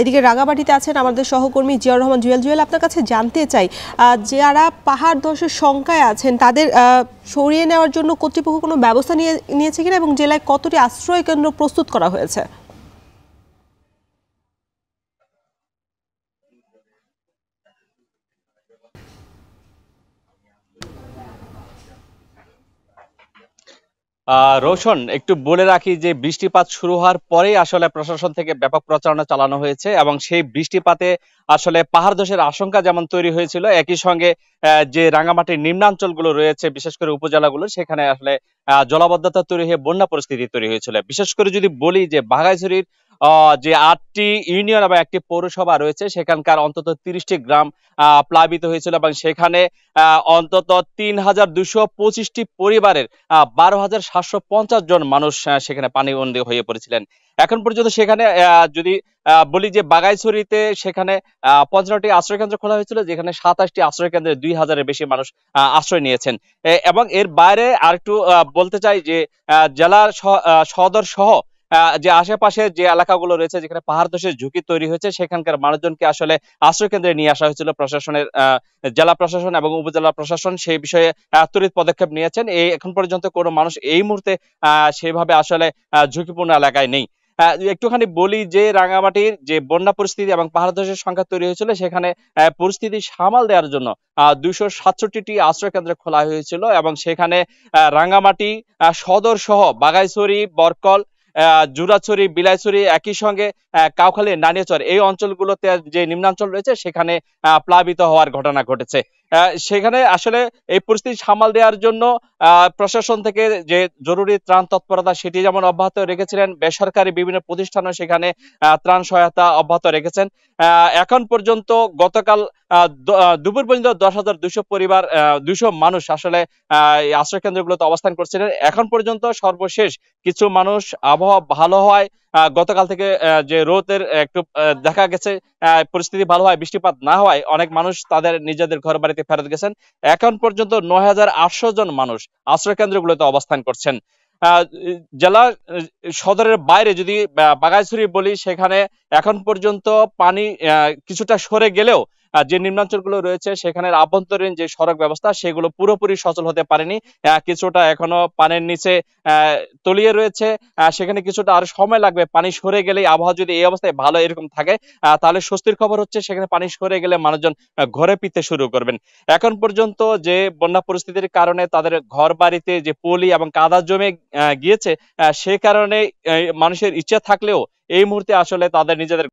এদিকে রাঙামাটিতে আছেন আমাদের সহকর্মী জিয়াউর রহমান জুয়েল। জুয়েল, আপনার কাছে জানতে চাই, যারা পাহাড় ধসের শঙ্কায় আছেন তাদের সরিয়ে নেওয়ার জন্য কর্তৃপক্ষ কোনো ব্যবস্থা নিয়েছে কিনা এবং জেলায় কতটি আশ্রয় কেন্দ্র প্রস্তুত করা হয়েছে? রোশন, একটু বলে রাখি যে বৃষ্টিপাত শুরু হওয়ার পরেই আসলে প্রশাসন থেকে ব্যাপক প্রচারণা চালানো হয়েছে এবং সেই বৃষ্টিপাতে আসলে পাহাড় ধসের আশঙ্কা যেমন তৈরি হয়েছিল, একই সঙ্গে যে রাঙামাটির নিম্নাঞ্চলগুলো রয়েছে বিশেষ করে উপজেলাগুলো, সেখানে আসলে জলাবদ্ধতা তৈরি হয়ে বন্যা পরিস্থিতি তৈরি হয়েছিল। বিশেষ করে যদি বলি যে বাঘাইছড়ির যে ৮টি ইউনিয়ন এবং একটি পৌরসভা রয়েছে, সেখানকার অন্তত ৩০টি গ্রাম প্লাবিত হয়েছিল এবং সেখানে অন্তত ৩,২২৫টি পরিবারের ১২,৭৫০ জন মানুষ সেখানে পানিবন্দী হয়ে পড়েছিলেন। এখন পর্যন্ত সেখানে যদি বলি যে বাঘাইছড়িতে সেখানে ৫৫টি আশ্রয় কেন্দ্র খোলা হয়েছিল, যেখানে ২৭টি আশ্রয় কেন্দ্রে ২,০০০-এর বেশি মানুষ আশ্রয় নিয়েছেন। এবং এর বাইরে আরেকটু বলতে চাই যে জেলার সদর সহ যে আশেপাশে যে এলাকাগুলো রয়েছে যেখানে পাহাড় ধসের ঝুঁকি তৈরি হয়েছে, সেখানকার মানুষজনকে আসলে আশ্রয় কেন্দ্রে নিয়ে আসা হয়েছিল। প্রশাসনের জেলা প্রশাসন এবং উপজেলা প্রশাসন সেই বিষয়ে ত্বরিত পদক্ষেপ নিয়েছেন। এখন পর্যন্ত কোনো মানুষ এই মুহূর্তে সেভাবে আসলে ঝুঁকিপূর্ণ এলাকায় নেই। একটুখানি বলি যে রাঙামাটির যে বন্যা পরিস্থিতি এবং পাহাড় ধসের সংখ্যা তৈরি হয়েছিল, সেখানে পরিস্থিতি সামাল দেওয়ার জন্য ২৬৭টি আশ্রয় কেন্দ্র খোলা হয়েছিল এবং সেখানে রাঙামাটি সদর সহ বাঘাইছড়ি, বরকল, জুরাছড়ি, বিলাইছড়ি, একই সঙ্গে কাউখালী, নানিয়াচর, এই অঞ্চলগুলোতে যে নিম্নাঞ্চল রয়েছে সেখানে প্লাবিত হওয়ার ঘটনা ঘটেছে। সেখানে আসলে এই পরিস্থিতি সামাল দেওয়ার জন্য প্রশাসন থেকে যে জরুরি ত্রাণ তৎপরতা সেটি যেমন অব্যাহত রেখেছিলেন, বেসরকারি বিভিন্ন প্রতিষ্ঠানও সেখানে ত্রাণ সহায়তা অব্যাহত রেখেছেন। এখন পর্যন্ত গতকাল দুপুর পর্যন্ত ১০,২০০ পরিবার, ২০০ মানুষ আসলে এই আশ্রয় কেন্দ্রগুলোতে অবস্থান করছিলেন। এখন পর্যন্ত সর্বশেষ কিছু মানুষ আবহাওয়া ভালো হওয়ায় গতকাল থেকে যে রোদের একটু দেখা গেছে পরিস্থিতি ভালো হয়, বৃষ্টিপাত না হওয়ায় অনেক মানুষ তাদের নিজেদের ঘর বাড়িতে ফেরত গেছেন। এখন পর্যন্ত ৯,৮০০ জন মানুষ আশ্রয় কেন্দ্রগুলোতে অবস্থান করছেন। জেলা সদরের বাইরে যদি বাঘাইছড়ি বলি, সেখানে এখন পর্যন্ত পানি কিছুটা সরে গেলেও যে নিম্নাঞ্চলগুলো রয়েছে সেখানের আভ্যন্তরীণ যে সড়ক ব্যবস্থা সেগুলো পুরোপুরি সচল হতে পারেনি, কিছুটা এখনো পানির নিচে তলিয়ে রয়েছে। সেখানে কিছুটা আরো সময় লাগবে। পানি সরে গেলেই, আবহাওয়া যদি এই অবস্থায় ভালো এরকম থাকে তাহলে স্বস্তির খবর হচ্ছে সেখানে পানি সরে গেলে মানুষজন ঘরে ফিরতে শুরু করবেন। এখন পর্যন্ত যে বন্যা পরিস্থিতির কারণে তাদের ঘর বাড়িতে যে পলি এবং কাদা জমে গিয়েছে, সে কারণে মানুষের ইচ্ছা থাকলেও এই মুহূর্তে আসলে তাদের নিজেদের